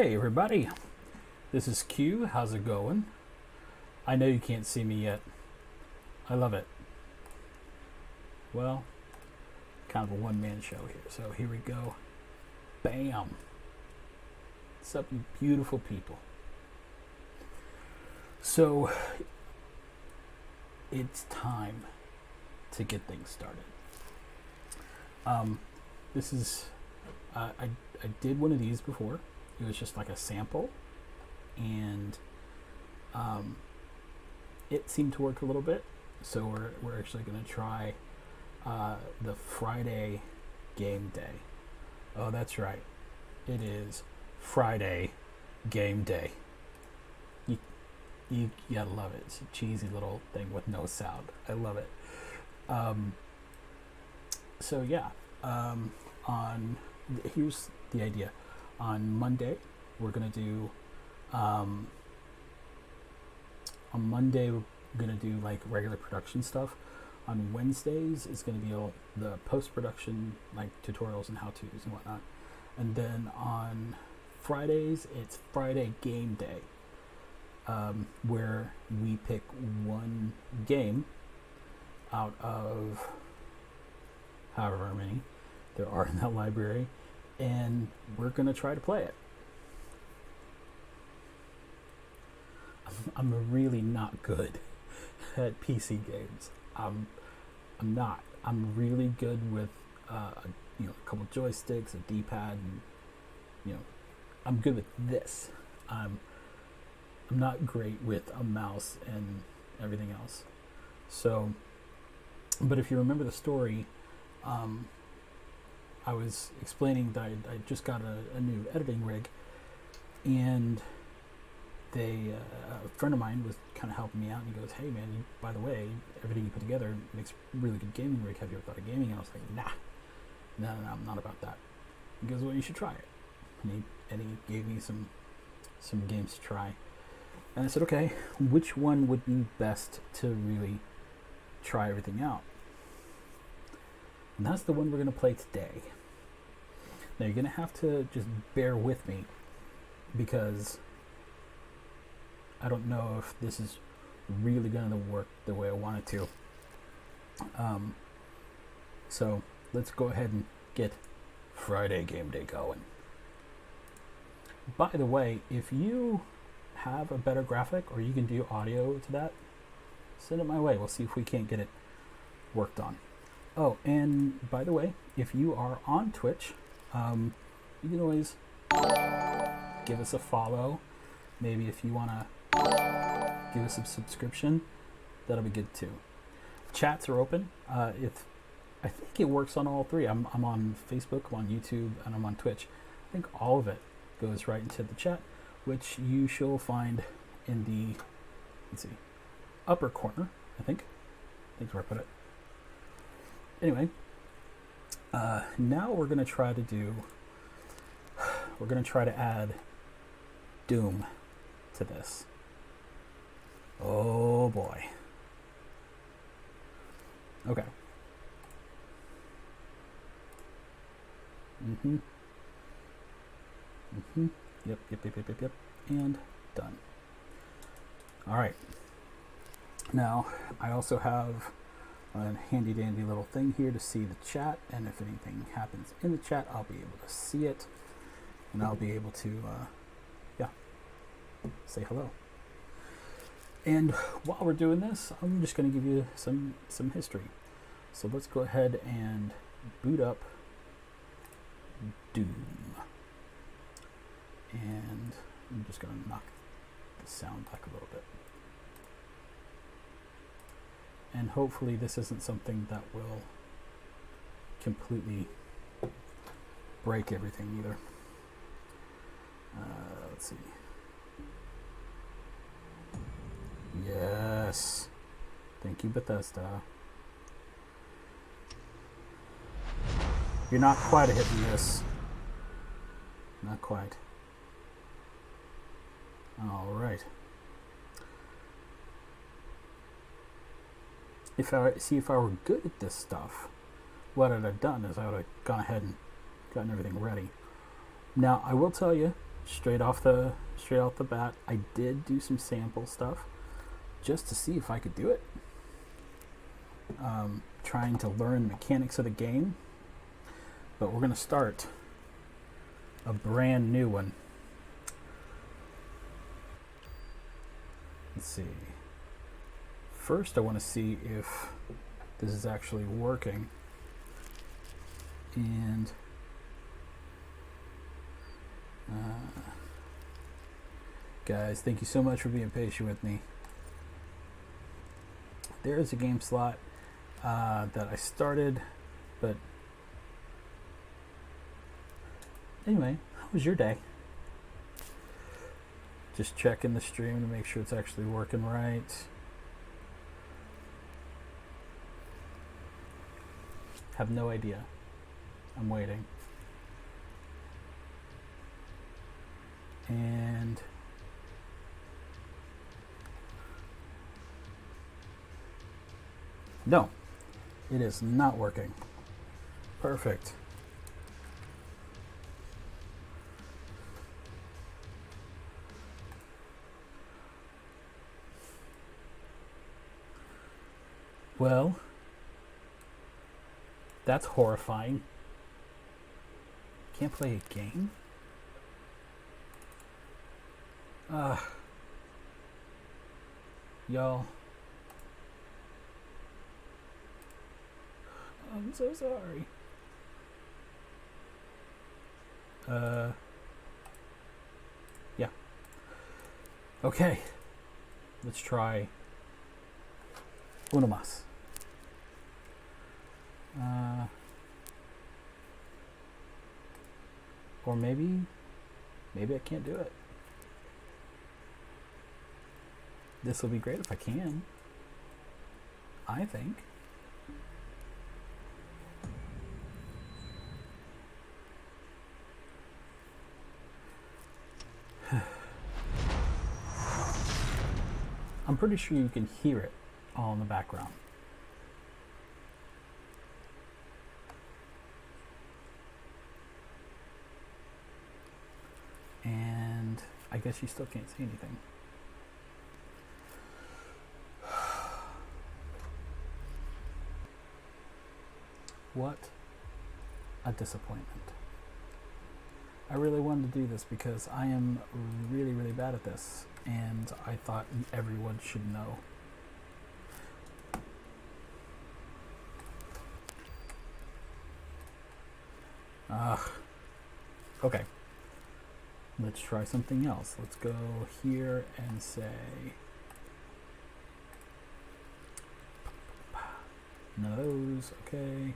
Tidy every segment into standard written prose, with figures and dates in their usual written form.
Hey everybody, this is Q. How's it going? I know you can't see me yet. I love it. Well, kind of a one-man show here, so here we go. Bam! What's up, you beautiful people? So, it's time to get things started. This is, I did one of these before. It was just like a sample, and it seemed to work a little bit. So we're actually going to try the Friday game day. Oh, that's right. It is Friday game day. You gotta love it. It's a cheesy little thing with no sound. I love it. So yeah, here's the idea. On Monday, we're gonna do. On Monday, we're gonna do like regular production stuff. On Wednesdays, it's gonna be all the post-production, like tutorials and how-tos and whatnot. And then on Fridays, it's Friday game day, where we pick one game out of however many there are in that library, and we're going to try to play it. I'm really not good at PC games. I'm not. I'm really good with a couple joysticks, a D-pad, and I'm good with this. I'm not great with a mouse and everything else. So, but if you remember the story, I was explaining that I just got a new editing rig, and a friend of mine was kind of helping me out, and he goes, "Hey man, by the way, everything you put together makes a really good gaming rig. Have you ever thought of gaming?" And I was like, no, I'm not about that. He goes, "Well, you should try it." And he gave me some games to try. And I said, okay, which one would be best to really try everything out? And that's the one we're going to play today. Now, you're going to have to just bear with me, because I don't know if this is really going to work the way I want it to. So let's go ahead and get Friday game day going. By the way, if you have a better graphic, or you can do audio to that, send it my way. We'll see if we can't get it worked on. Oh, and by the way, if you are on Twitch, you can always give us a follow. Maybe if you want to give us a subscription, that'll be good too. Chats are open. I think it works on all three. I'm on Facebook, I'm on YouTube, and I'm on Twitch. I think all of it goes right into the chat, which you shall find in the, upper corner, I think. That's where I put it. Anyway, now we're going to try to add Doom to this. Oh boy. Okay. Yep. And done. All right. Now, I also have a handy dandy little thing here to see the chat, and if anything happens in the chat, I'll be able to see it, and I'll be able to, say hello. And while we're doing this, I'm just going to give you some history. So let's go ahead and boot up Doom. And I'm just going to knock the sound back a little bit. And hopefully this isn't something that will completely break everything either. Let's see. Yes. Thank you, Bethesda. You're not quite a hit and miss. Not quite. All right. If I were good at this stuff, what I'd have done is I would have gone ahead and gotten everything ready. Now, I will tell you, straight off the bat, I did do some sample stuff just to see if I could do it. Trying to learn mechanics of the game, but we're going to start a brand new one. Let's see. First, I want to see if this is actually working. And guys, thank you so much for being patient with me. There is a game slot that I started, but anyway, how was your day? Just checking the stream to make sure it's actually working right. Have no idea. I'm waiting. And no, it is not working. Perfect. Well, that's horrifying. Can't play a game? Y'all. I'm so sorry. Yeah. Okay. Let's try uno más. Or maybe I can't do it. This will be great if I can. I think. I'm pretty sure you can hear it all in the background. And I guess you still can't see anything. What a disappointment. I really wanted to do this because I am really, really bad at this, and I thought everyone should know. Okay. Let's try something else. Let's go here and say none of those. Okay.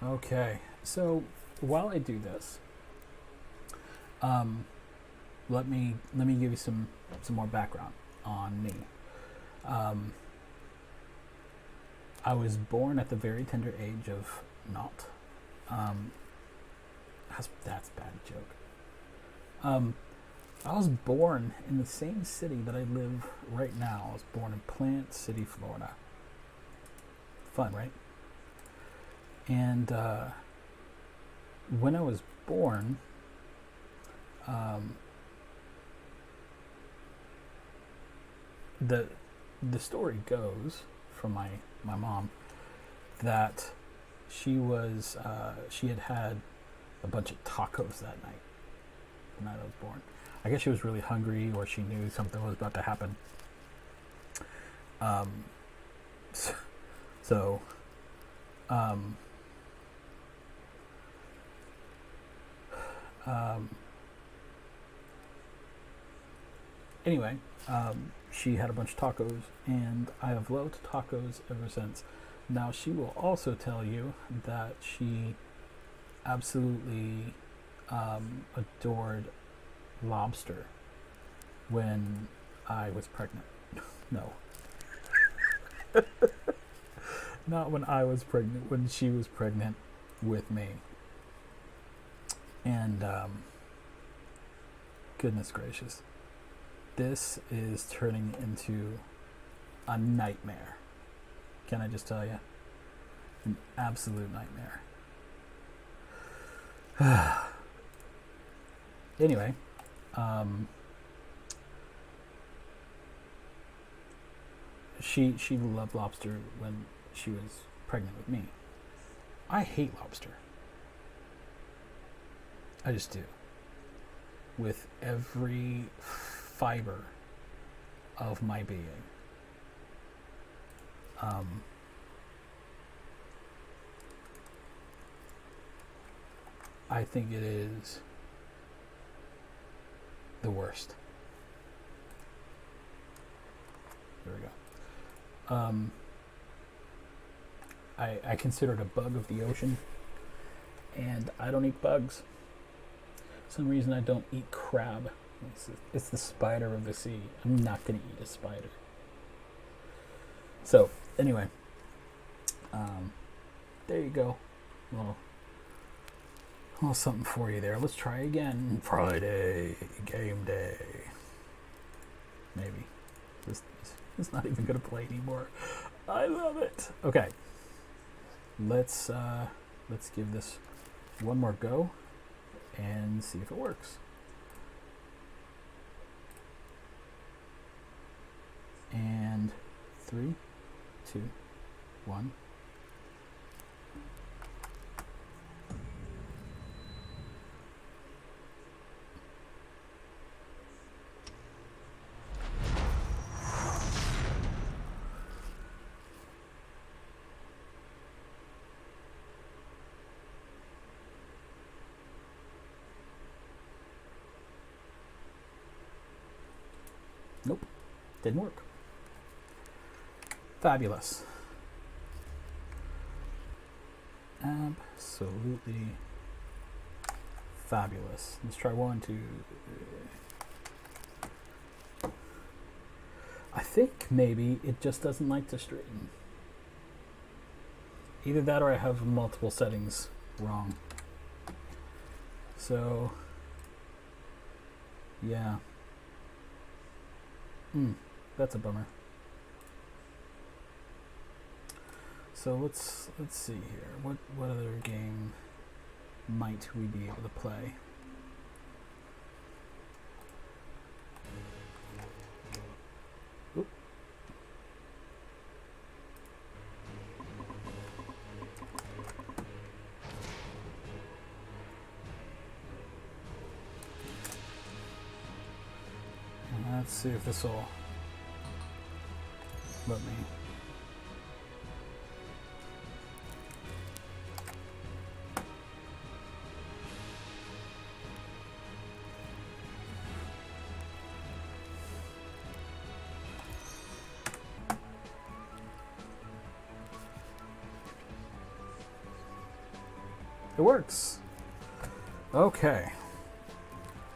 Okay, so while I do this, let me give you some more background on me. I was born at the very tender age of naught. That's a bad joke. I was born in the same city that I live right now. I was born in Plant City, Florida. Fun, right? And when I was born, the story goes from my mom that she had a bunch of tacos that night, the night I was born. I guess she was really hungry, or she knew something was about to happen. Anyway, she had a bunch of tacos, and I have loved tacos ever since. Now, she will also tell you that she absolutely adored lobster when I was pregnant. No. Not when I was pregnant, when she was pregnant with me. And goodness gracious, this is turning into a nightmare. Can I just tell you? An absolute nightmare. Anyway, she loved lobster when she was pregnant with me. I hate lobster. I just do. With every fiber of my being. I think it is the worst. There we go. I consider it a bug of the ocean, and I don't eat bugs. For some reason I don't eat crab. It's the spider of the sea. I'm not going to eat a spider. So, anyway, there you go. Well, something for you there. Let's try again. Friday, game day. Maybe. It's not even going to play anymore. I love it. Okay. Let's give this one more go and see if it works. And 3, 2, 1. Nope, didn't work. Fabulous. Absolutely fabulous. Let's try 1, 2, 3. I think maybe it just doesn't like to straighten. Either that or I have multiple settings wrong. So, yeah. That's a bummer. So let's see here. What other game might we be able to play? Oop. Let's see if this will let me. It works. Okay.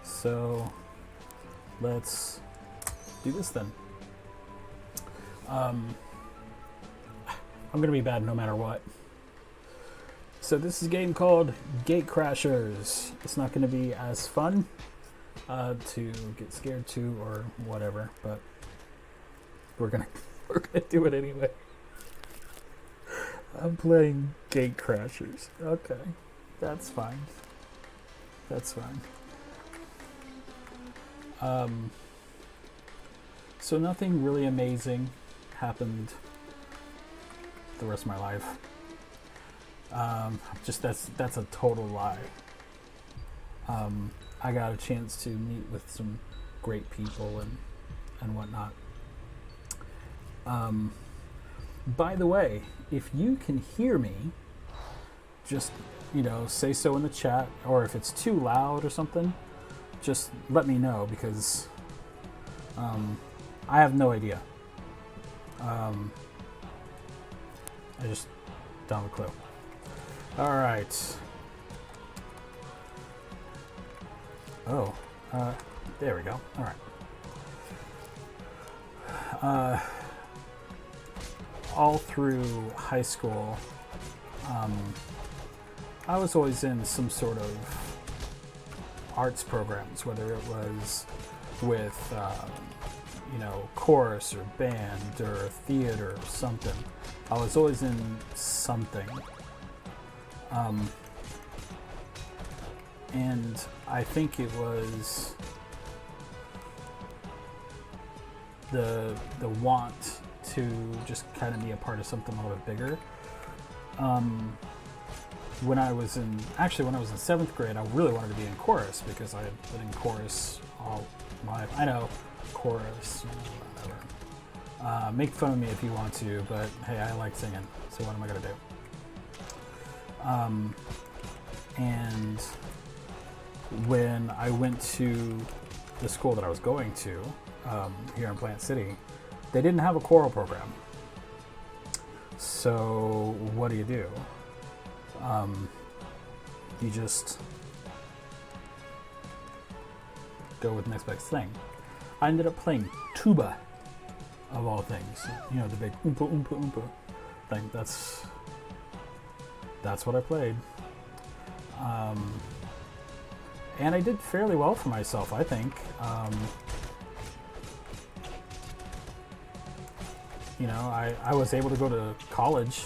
So let's do this then. I'm gonna be bad no matter what. So this is a game called Gate Crashers. It's not gonna be as fun to get scared to or whatever, but we're gonna do it anyway. I'm playing Gate Crashers. Okay, that's fine. That's fine. So nothing really amazing happened the rest of my life. Just that's a total lie. I got a chance to meet with some great people and whatnot. By the way, if you can hear me, just say so in the chat, or if it's too loud or something, just let me know, because I have no idea. I just don't have a clue. All right. Oh, there we go. All right. All through high school, I was always in some sort of arts programs, whether it was with chorus or band or theater or something. I was always in something. And I think it was the want to just kind of be a part of something a little bit bigger. When I was in 7th grade, I really wanted to be in chorus because I had been in chorus all my life. I know, chorus, whatever. Make fun of me if you want to, but hey, I like singing, so what am I gonna do? And when I went to the school that I was going to here in Plant City, they didn't have a choral program. So what do? You just go with the next best thing. I ended up playing tuba, of all things. You know, the big oompa oompa oompa thing. That's what I played. And I did fairly well for myself, I think. I was able to go to college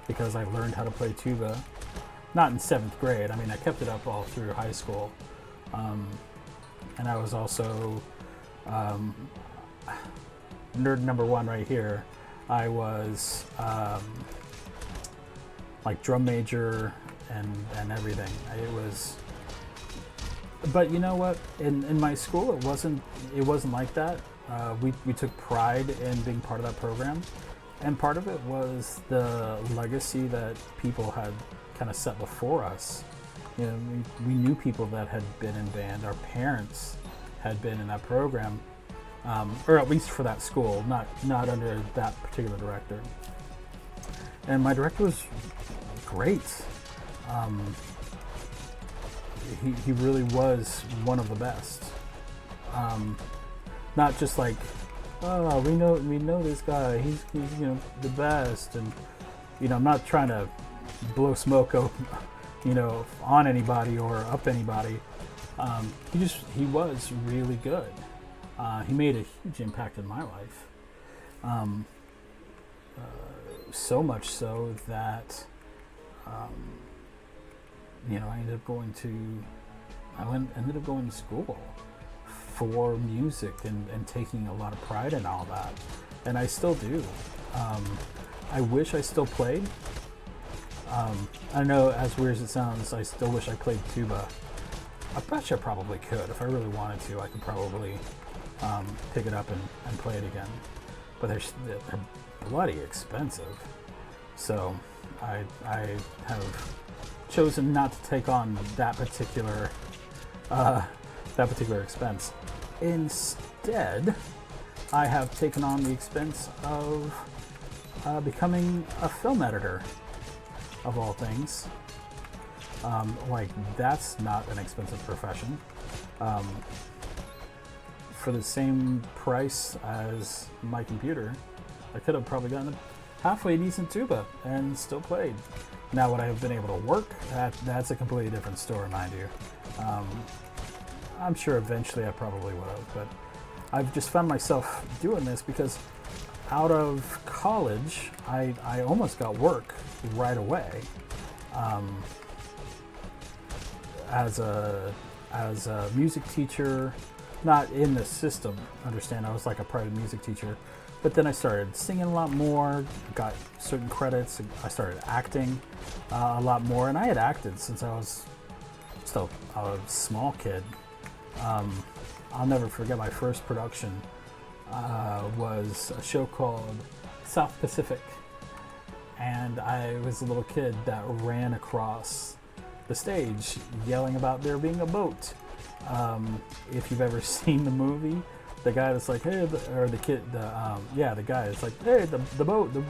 because I learned how to play tuba. Not in 7th grade. I mean, I kept it up all through high school. And I was also nerd number one right here. I was like drum major and everything. It was, but you know what? In my school, it wasn't like that. We took pride in being part of that program, and part of it was the legacy that people had kind of set before us. You know, we knew people that had been in band. Our parents had been in that program, or at least for that school, not under that particular director. And my director was great. He really was one of the best. Not just like, oh, we know this guy. He's the best, and I'm not trying to blow smoke on anybody or up anybody. He was really good. He made a huge impact in my life. So much so that I ended up going to school for music and taking a lot of pride in all that, and I still do. I wish I still played. I know, as weird as it sounds, I still wish I played tuba. I bet you I probably could. If I really wanted to, I could probably pick it up and play it again. But they're bloody expensive. So I have chosen not to take on that particular expense. Instead, I have taken on the expense of becoming a film editor, of all things. That's not an expensive profession. For the same price as my computer, I could have probably gotten a halfway decent tuba and still played. Now, would I have been able to work? That's a completely different story, mind you. I'm sure eventually I probably would have, but I've just found myself doing this because out of college, I almost got work right away. As a music teacher, not in the system, understand, I was like a private music teacher, but then I started singing a lot more, got certain credits, I started acting a lot more, and I had acted since I was still a small kid. I'll never forget my first production was a show called South Pacific, and I was a little kid that ran across the stage yelling about there being a boat. If you've ever seen the movie, the guy that's like, hey, the guy is like, hey, the boat, the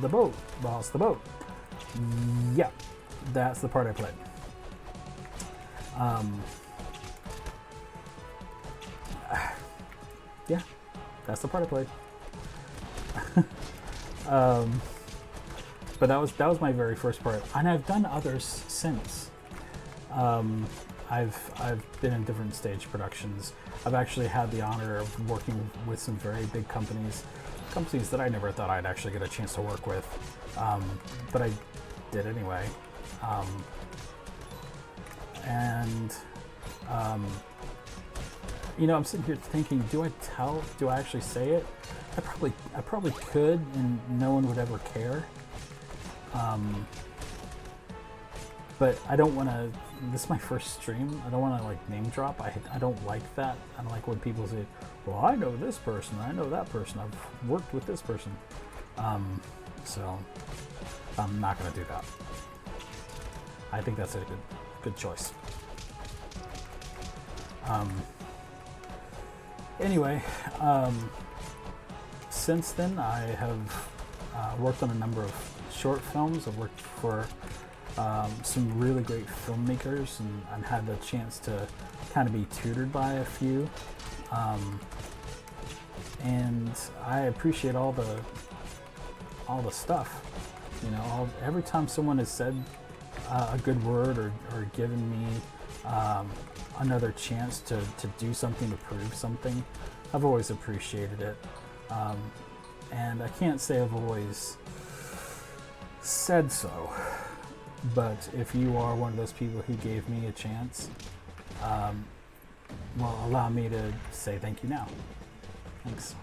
boat, boss, the boat. Yeah, that's the part I played. Yeah, that's the part I played. But that was my very first part, and I've done others since. I've been in different stage productions. I've actually had the honor of working with some very big companies that I never thought I'd actually get a chance to work with, but I did anyway. And I'm sitting here thinking, do I actually say it? I probably could, and no one would ever care. But I don't want to. This is my first stream. I don't want to like name drop. I don't like that. I don't like when people say, "Well, I know this person. I know that person. I've worked with this person." So I'm not going to do that. I think that's a good choice. Anyway, since then I have worked on a number of short films. I've worked for some really great filmmakers, and I've had the chance to kind of be tutored by a few. And I appreciate all the stuff. Every time someone has said a good word or given me another chance to do something, to prove something, I've always appreciated it. And I can't say I've always said so, but if you are one of those people who gave me a chance, well, allow me to say thank you now. Thanks.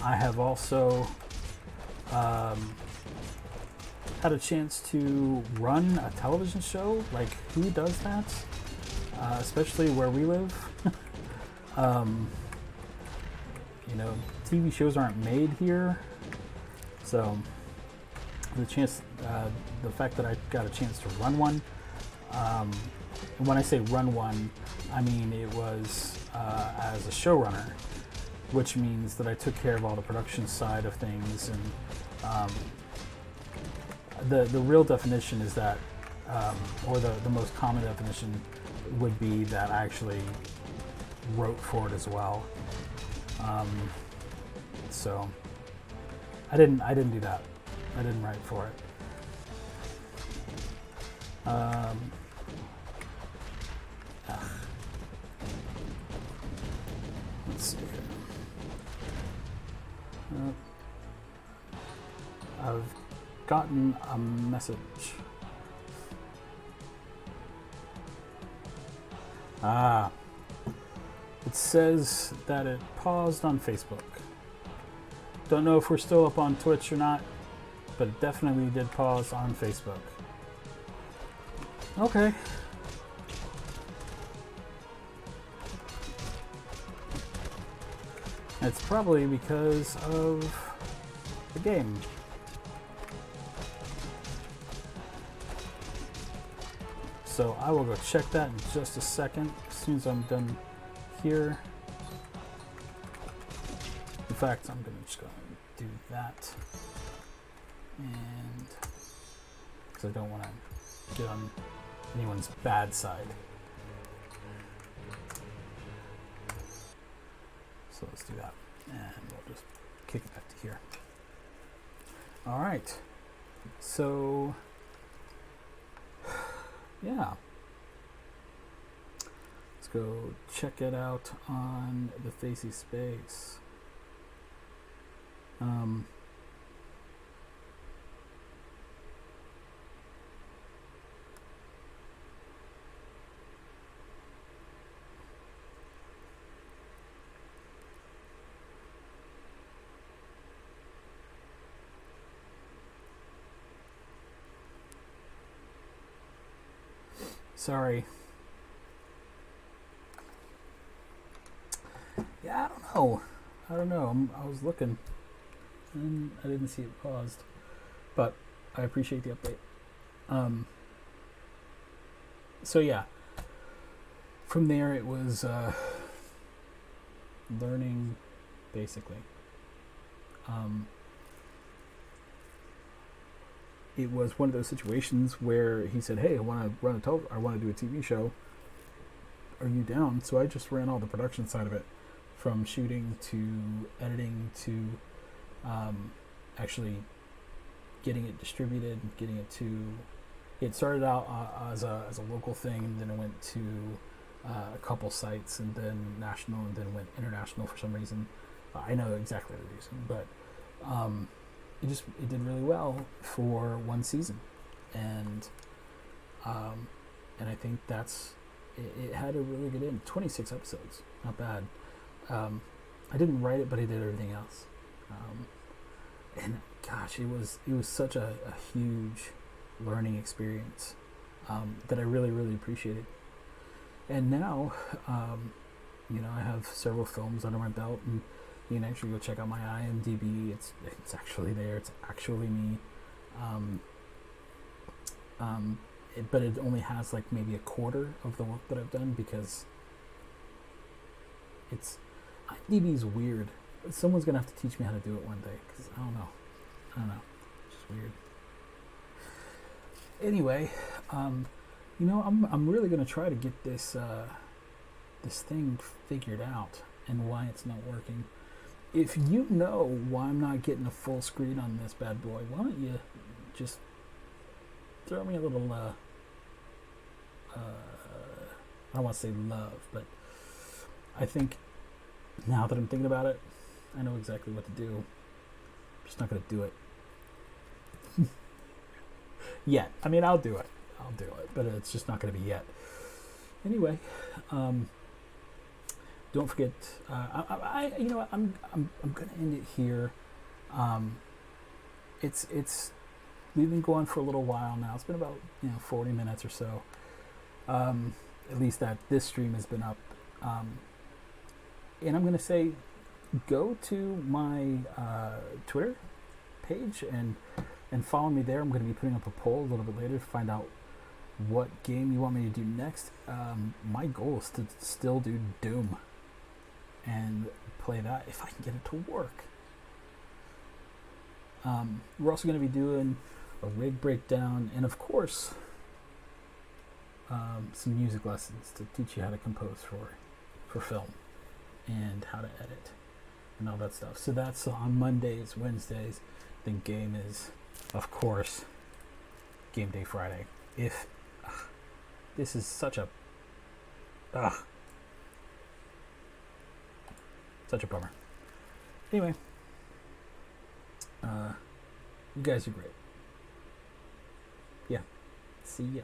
I have also had a chance to run a television show. Like, who does that? Especially where we live. TV shows aren't made here, so the fact that I got a chance to run one, and when I say run one, I mean it was as a showrunner, which means that I took care of all the production side of things, and the real definition is that, or the most common definition would be that I actually wrote for it as well. So I didn't do that. I didn't write for it. Let's see here. I've gotten a message. It says that it paused on Facebook. Don't know if we're still up on Twitch or not, but it definitely did pause on Facebook. Okay. It's probably because of the game. So I will go check that in just a second, as soon as I'm done here. In fact, I'm going to just go and do that. And because I don't want to get on anyone's bad side. So let's do that. And we'll just kick it back to here. All right. So, yeah. Let's go check it out on the Facey Space. Sorry. Yeah, I don't know. I was looking and I didn't see it paused, but I appreciate the update. So yeah, from there it was learning, basically. It was one of those situations where he said, "Hey, I want to I want to do a TV show. Are you down?" So I just ran all the production side of it, from shooting to editing to actually getting it distributed, getting it to It started out as a local thing, and then it went to a couple sites, and then national, and then went international for some reason. I know exactly the reason, but it did really well for one season, and I think it had a really good end. 26 episodes, not bad. I didn't write it, but I did everything else. And gosh, it was such a huge learning experience that I really, really appreciated. And now, I have several films under my belt, and you can actually go check out my IMDb. It's actually there. It's actually me. But it only has like maybe a quarter of the work that I've done, because IMDb is weird. Someone's gonna have to teach me how to do it one day, because I don't know. It's just weird. Anyway, I'm really gonna try to get this thing figured out and why it's not working. If you know why I'm not getting a full screen on this bad boy, why don't you just throw me a little I don't want to say love, but I think now that I'm thinking about it, I know exactly what to do. I'm just not going to do it yet. I mean, I'll do it, but it's just not going to be yet. Anyway, don't forget. I'm going to end it here. It's we've been going for a little while now. It's been about 40 minutes or so. At least that this stream has been up. And I'm going to say, go to my Twitter page and follow me there. I'm going to be putting up a poll a little bit later to find out what game you want me to do next. My goal is to still do Doom and play that if I can get it to work. We're also going to be doing a rig breakdown, and of course, some music lessons to teach you how to compose for film and how to edit and all that stuff. So that's on Mondays, Wednesdays. Then game is, of course, game day Friday. If this is such a bummer. Anyway, you guys are great. Yeah. See ya.